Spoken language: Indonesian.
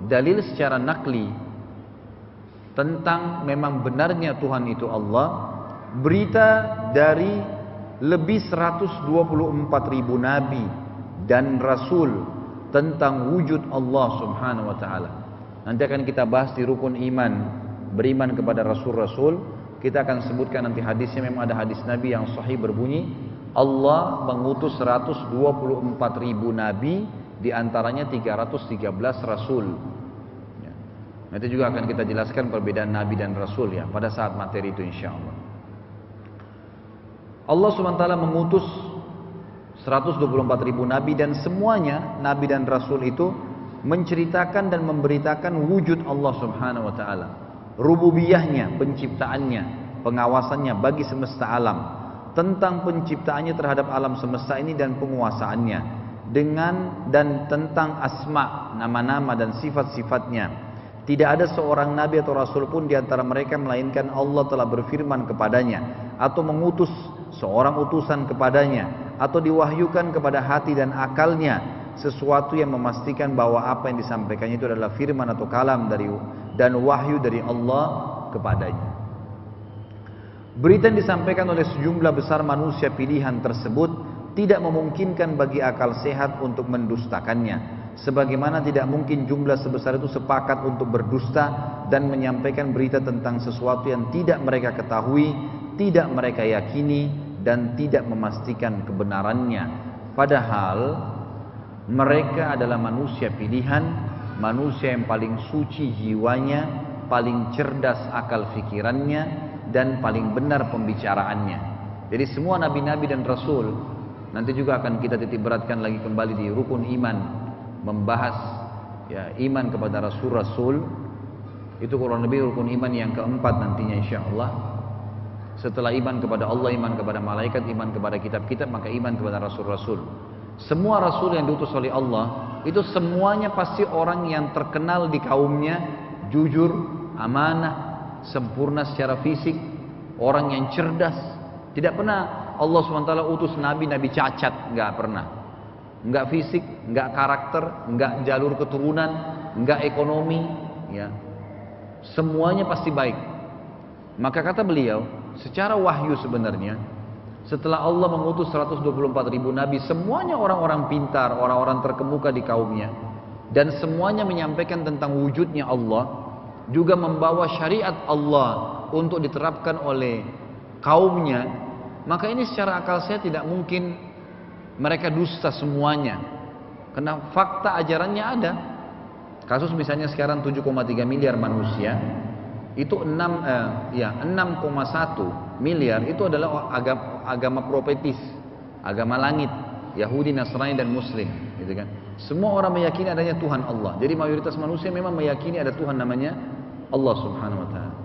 dalil secara nakli tentang memang benarnya Tuhan itu Allah, berita dari lebih 124.000 nabi dan rasul tentang wujud Allah Subhanahu wa taala. Nanti akan kita bahas di rukun iman, beriman kepada rasul-rasul. Kita akan sebutkan nanti hadisnya, memang ada hadis Nabi yang sahih berbunyi Allah mengutus 124.000 nabi, di antaranya 313 rasul. Ya. Nanti juga akan kita jelaskan perbedaan nabi dan rasul ya pada saat materi itu insyaallah. Allah SWT mengutus 124.000 nabi dan semuanya nabi dan rasul itu menceritakan dan memberitakan wujud Allah Subhanahu wa taala, rububiyahnya, penciptaannya, pengawasannya bagi semesta alam, tentang penciptaannya terhadap alam semesta ini dan penguasaannya, dan tentang asma, nama-nama dan sifat-sifatnya. Tidak ada seorang nabi atau rasul pun di antara mereka melainkan Allah telah berfirman kepadanya atau mengutus seorang utusan kepadanya atau diwahyukan kepada hati dan akalnya sesuatu yang memastikan bahwa apa yang disampaikannya itu adalah firman atau kalam dan wahyu dari Allah kepadanya. Berita yang disampaikan oleh sejumlah besar manusia pilihan tersebut tidak memungkinkan bagi akal sehat untuk mendustakannya, sebagaimana tidak mungkin jumlah sebesar itu sepakat untuk berdusta dan menyampaikan berita tentang sesuatu yang tidak mereka ketahui, tidak mereka yakini, dan tidak memastikan kebenarannya. Padahal mereka adalah manusia pilihan, manusia yang paling suci jiwanya, paling cerdas akal fikirannya, dan paling benar pembicaraannya. Jadi semua nabi-nabi dan rasul, nanti juga akan kita titik beratkan lagi kembali di rukun iman, membahas ya iman kepada rasul-rasul. Itu kurang lebih rukun iman yang keempat nantinya insyaallah. Setelah iman kepada Allah, iman kepada malaikat, iman kepada kitab-kitab, maka iman kepada rasul-rasul. Semua rasul yang diutus oleh Allah itu semuanya pasti orang yang terkenal di kaumnya, jujur, amanah, sempurna secara fisik, orang yang cerdas. Tidak pernah Allah SWT utus nabi cacat, nggak pernah. Nggak fisik, nggak karakter, nggak jalur keturunan, nggak ekonomi, ya. Semuanya pasti baik. Maka kata beliau, secara wahyu sebenarnya setelah Allah mengutus 124.000 nabi, semuanya orang-orang pintar, orang-orang terkemuka di kaumnya, dan semuanya menyampaikan tentang wujudnya Allah, juga membawa syariat Allah untuk diterapkan oleh kaumnya. Maka ini secara akal saya tidak mungkin mereka dusta semuanya, karena fakta ajarannya ada. Kasus misalnya sekarang 7,3 miliar manusia, itu 6,1 miliar itu adalah agama profetis, agama langit, Yahudi, Nasrani dan Muslim, gitu kan. Semua orang meyakini adanya Tuhan Allah. Jadi mayoritas manusia memang meyakini ada Tuhan namanya Allah Subhanahu wa taala.